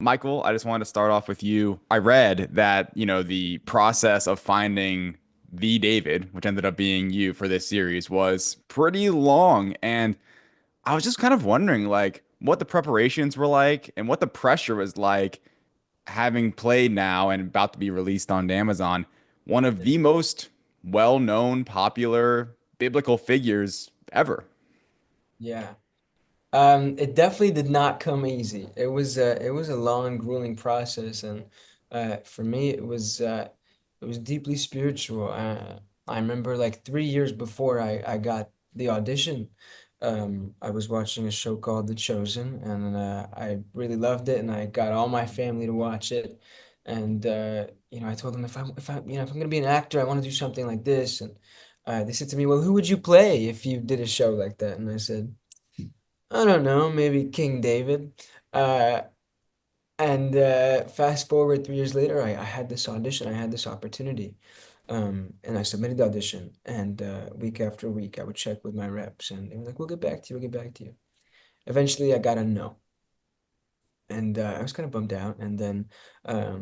Michael, I just wanted to start off with you. I read that, the process of finding the David, which ended up being you for this series, was pretty long. And I was just kind of wondering, like, what the preparations were like and what the pressure was like having played now and about to be released on Amazon, one of the most well-known, popular biblical figures ever. Yeah. It definitely did not come easy. It was a long, grueling process, and for me, it was deeply spiritual. I remember like 3 years before I got the audition, I was watching a show called The Chosen, and I really loved it, and I got all my family to watch it, and I told them if I'm gonna be an actor, I want to do something like this, and they said to me, "Well, who would you play if you did a show like that?" And I said, I don't know, maybe King David. Uh, and fast forward 3 years later, I had this audition, I had this opportunity. And I submitted the audition. And week after week, I would check with my reps, and they were like, we'll get back to you, we'll get back to you. Eventually, I got a no. And I was kind of bummed out. And then a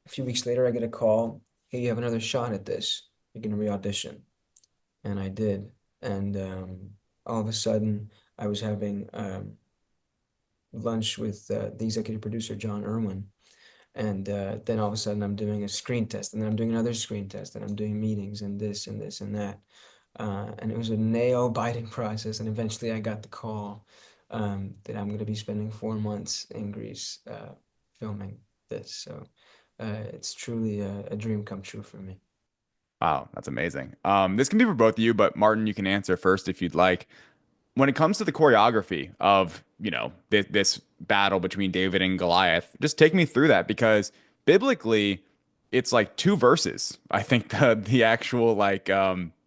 few weeks later, I get a call, hey, you have another shot at this. You're going to re-audition. And I did. And all of a sudden, I was having lunch with the executive producer, John Irwin. And then all of a sudden, I'm doing a screen test, and then I'm doing another screen test, and I'm doing meetings and this and this and that. And it was a nail-biting process. And eventually, I got the call that I'm going to be spending 4 months in Greece filming this. So it's truly a dream come true for me. Wow, that's amazing. This can be for both of you, but Martin, you can answer first if you'd like. When it comes to the choreography of, this battle between David and Goliath, just take me through that because biblically, it's like two verses. I think the actual like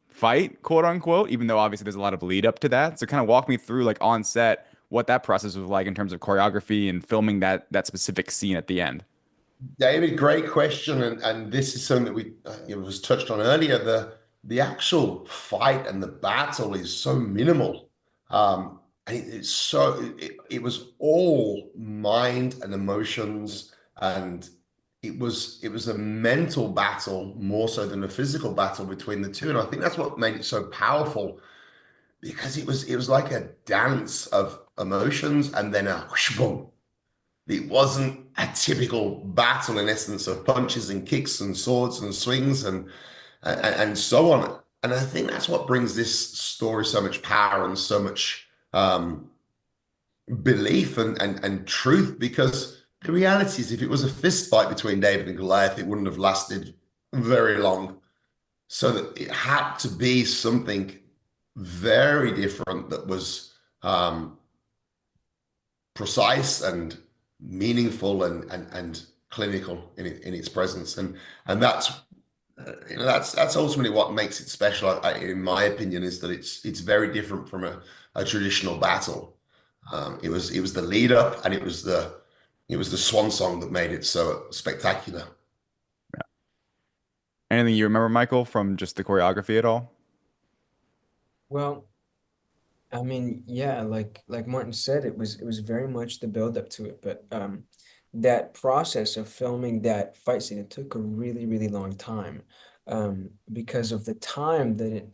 fight, quote unquote, even though obviously there's a lot of lead up to that. So kind of walk me through like on set what that process was like in terms of choreography and filming that specific scene at the end. David, great question, and this is something that we it was touched on earlier. The actual fight and the battle is so minimal. And it was all mind and emotions, and it was a mental battle more so than a physical battle between the two. And I think that's what made it so powerful because it was like a dance of emotions and then a whoosh boom. It wasn't a typical battle in essence of punches and kicks and swords and swings and so on. And I think that's what brings this story so much power and so much belief and truth. Because the reality is, if it was a fist fight between David and Goliath, it wouldn't have lasted very long. So that it had to be something very different that was precise and meaningful and clinical in its presence, and that's ultimately what makes it special. In my opinion, is that it's very different from a traditional battle. It was the lead up, and it was the swan song that made it so spectacular. Anything you remember, Michael, from just the choreography at all? Well, I mean, yeah, like Martin said, it was very much the build up to it, but that process of filming that fight scene, it took a really, really long time, because of the time that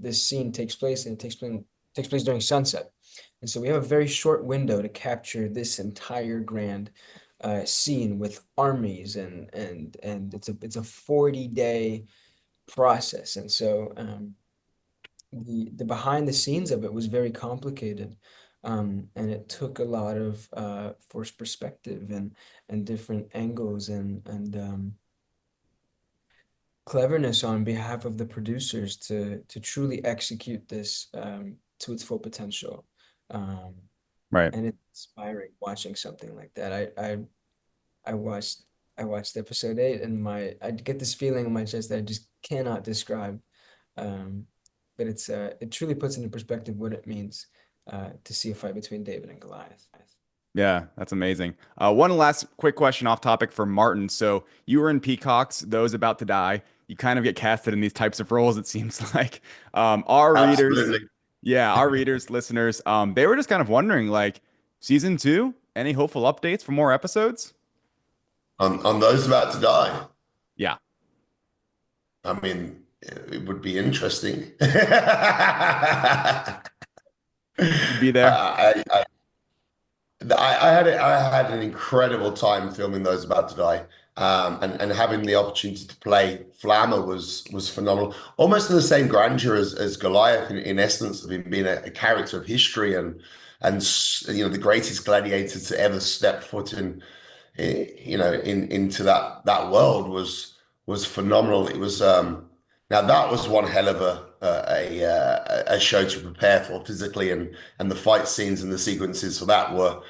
this scene takes place, and it takes place during sunset, and so we have a very short window to capture this entire grand scene with armies, and it's a 40-day process, and so the behind the scenes of it was very complicated. And it took a lot of forced perspective and different angles and cleverness on behalf of the producers to truly execute this to its full potential. Um, Right. and it's inspiring watching something like that. I watched I watched episode 8, and my I get this feeling in my chest that I just cannot describe. Um, but it truly puts into perspective what it means to see a fight between David and Goliath. Yeah, that's amazing. One last quick question off topic for Martin. So you were in Peacocks, Those About to Die. You kind of get casted in these types of roles, it seems like. Our readers, Absolutely. yeah, our readers, listeners, they were just kind of wondering, like, season two. Any hopeful updates for more episodes? On those about to die. Yeah, I mean, it would be interesting. I, you'd be there. I, I had an incredible time filming Those About to Die, and having the opportunity to play Flammer was phenomenal. Almost in the same grandeur as Goliath, in essence, of him being a character of history and the greatest gladiator to ever step foot into that world was phenomenal. It was now that was one hell of a show to prepare for physically, and the fight scenes and the sequences for that were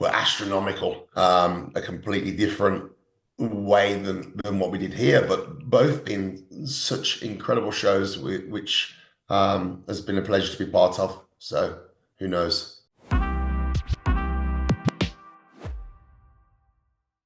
astronomical. A completely different way than what we did here, but both been such incredible shows, which has been a pleasure to be part of. So who knows?